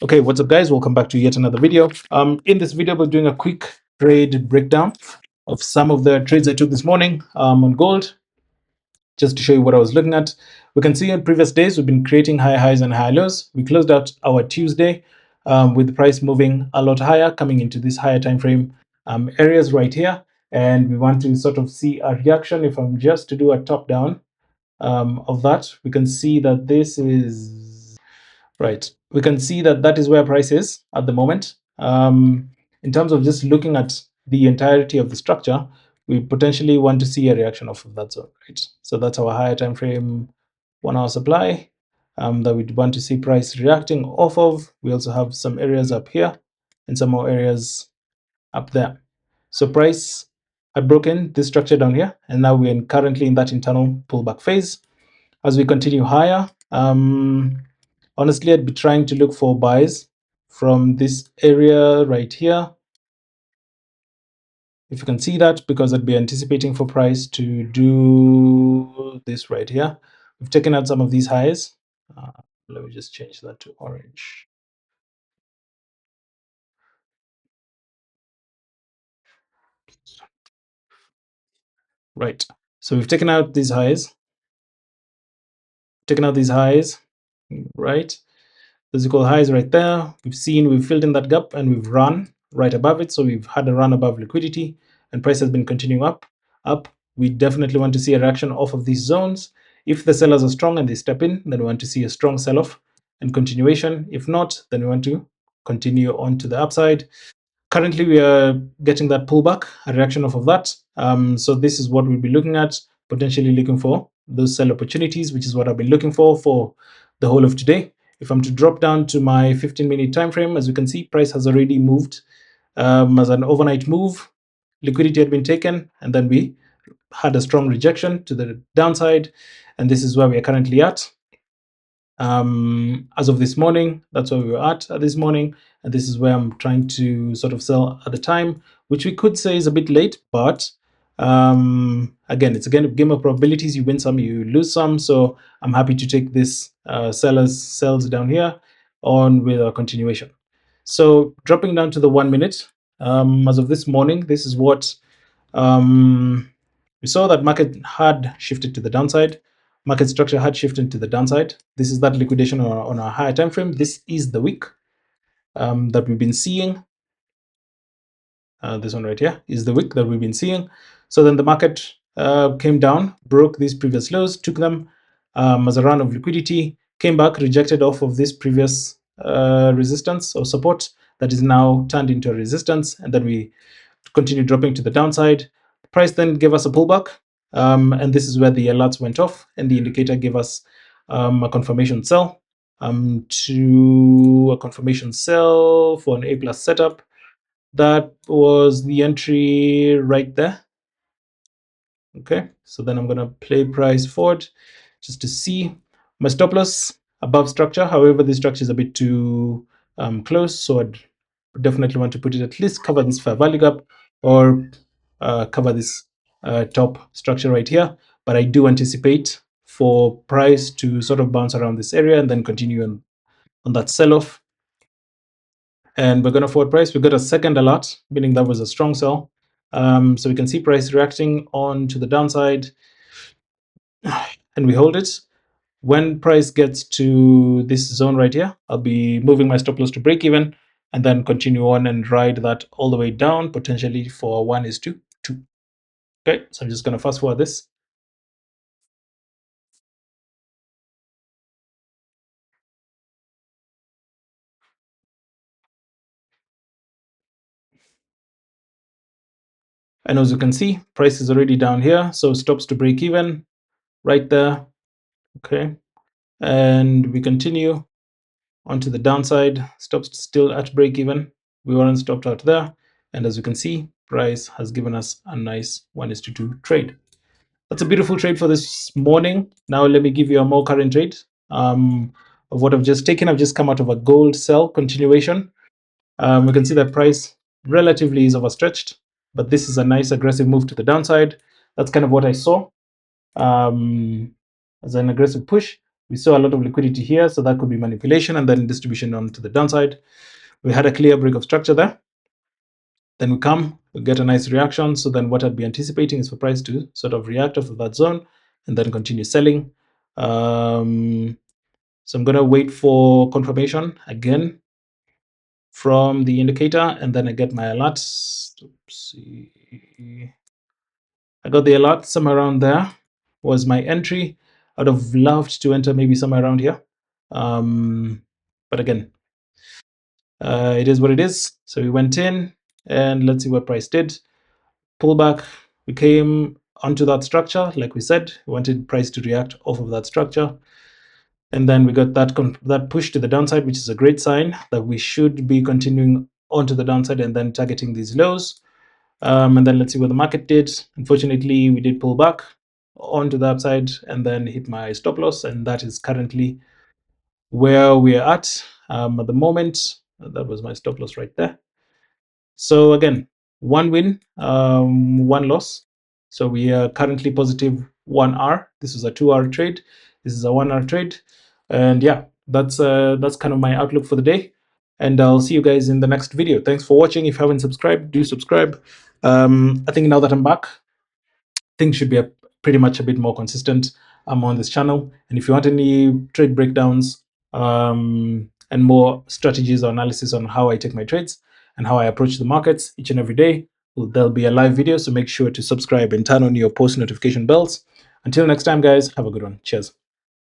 Okay, what's up guys? Welcome back to yet another video. In this video, we're doing a quick trade breakdown of some of the trades I took this morning on gold, just to show you what I was looking at. We can see in previous days, we've been creating high highs and high lows. We closed out our Tuesday with the price moving a lot higher, coming into this higher time frame areas right here. And we want to sort of see a reaction. If I'm just to do a top down of that, we can see that this is right. We can see that that is where price is at the moment. In terms of just looking at the entirety of the structure, we potentially want to see a reaction off of that zone, right? So that's our higher time frame 1 hour supply that we'd want to see price reacting off of. We also have some areas up here and some more areas up there. So price had broken this structure down here, and now we're currently in that internal pullback phase. As we continue higher, honestly, I'd be trying to look for buys from this area right here. If you can see that, because I'd be anticipating for price to do this right here. We've taken out some of these highs. Let me just change that to orange. Right. So we've taken out these highs. Right? Physical highs right there. We've filled in that gap and we've run right above it. So we've had a run above liquidity and price has been continuing up. We definitely want to see a reaction off of these zones. If the sellers are strong and they step in, then we want to see a strong sell-off and continuation. If not, then we want to continue on to the upside. Currently, we are getting that pullback, a reaction off of that. So this is what we'll be looking at, potentially looking for those sell opportunities, which is what I've been looking for the whole of today. If I'm to drop down to my 15-minute time frame, as you can see, price has already moved as an overnight move. Liquidity had been taken, and then we had a strong rejection to the downside, and this is where we are currently at. As of this morning, that's where we were at this morning, and this is where I'm trying to sort of sell at the time, which we could say is a bit late, but again, it's again a game of probabilities. You win some, you lose some. So I'm happy to take this sells down here on with a continuation. So dropping down to the 1 minute, as of this morning, this is what we saw that market had shifted to the downside. Market structure had shifted to the downside. This is that liquidation on a higher time frame. This is the wick that we've been seeing. This one right here is the wick that we've been seeing. So then the market came down, broke these previous lows, took them as a run of liquidity, came back, rejected off of this previous resistance or support that is now turned into a resistance, and then we continue dropping to the downside. Price then gave us a pullback, and this is where the alerts went off, and the indicator gave us a confirmation sell to a confirmation sell for an A+ setup. That was the entry right there. Okay, so then I'm gonna play price forward just to see my stop loss above structure. However, this structure is a bit too close, so I'd definitely want to put it at least cover this fair value gap or cover this top structure right here. But I do anticipate for price to sort of bounce around this area and then continue on that sell-off. And we're going to forward price. We got a second alert, meaning that was a strong sell. So we can see price reacting on to the downside, and we hold it. When price gets to this zone right here, I'll be moving my stop loss to break even and then continue on and ride that all the way down, potentially for 1:2. Okay, so I'm just going to fast forward this. And as you can see, price is already down here, so stops to break even right there. Okay, and we continue onto the downside, stops still at break even. We weren't stopped out there, and as you can see, price has given us a nice 1:2 trade. That's a beautiful trade for this morning. Now let me give you a more current trade of what I've just taken. I've just come out of a gold sell continuation. We can see that price relatively is overstretched, but this is a nice aggressive move to the downside. That's kind of what I saw as an aggressive push. We saw a lot of liquidity here, so that could be manipulation and then distribution on to the downside. We had a clear break of structure there. Then we get a nice reaction. So then what I'd be anticipating is for price to sort of react off of that zone and then continue selling. So I'm going to wait for confirmation again from the indicator, and then I get my alert. I got the alert somewhere around there was my entry. I'd have loved to enter maybe somewhere around here. But again, it is what it is. So we went in and let's see what price did. Pullback, we came onto that structure. Like we said, we wanted price to react off of that structure. And then we got that push to the downside, which is a great sign that we should be continuing onto the downside and then targeting these lows. And then let's see what the market did. Unfortunately, we did pull back onto the upside and then hit my stop loss. And that is currently where we're at the moment. That was my stop loss right there. So again, one win, one loss. So we are currently positive 1R. This is a 2-hour trade. This is a 1-hour trade. And yeah, that's kind of my outlook for the day. And I'll see you guys in the next video. Thanks for watching. If you haven't subscribed, do subscribe. I think now that I'm back, things should be pretty much a bit more consistent on this channel. And if you want any trade breakdowns and more strategies or analysis on how I take my trades and how I approach the markets each and every day, there'll be a live video. So make sure to subscribe and turn on your post notification bells. Until next time, guys, have a good one. Cheers.